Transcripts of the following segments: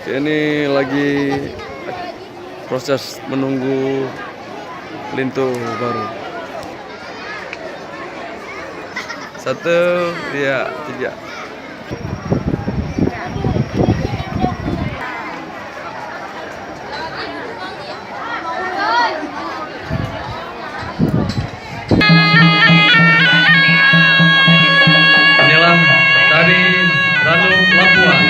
Ini lagi proses menunggu Lintu baru. 1, 2, 3. Inilah tari Ranu Labuan.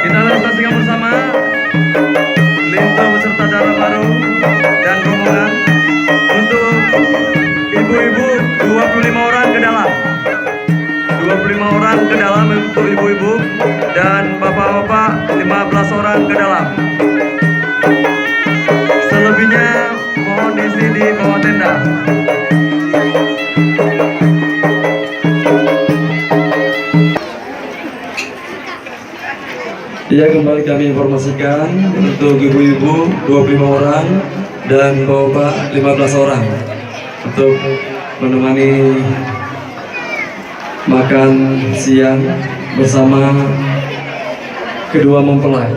Kita akan saksikan bersama Lintu beserta Dara Baru dan rombongan untuk ibu-ibu 25 orang ke dalam. 25 orang ke dalam untuk ibu-ibu dan bapak-bapak 15 orang ke dalam. Selebihnya mohon diisi di bawah tenda. Ya, kembali kami informasikan untuk ibu-ibu 25 orang dan bapak 15 orang untuk menemani makan siang bersama kedua mempelai.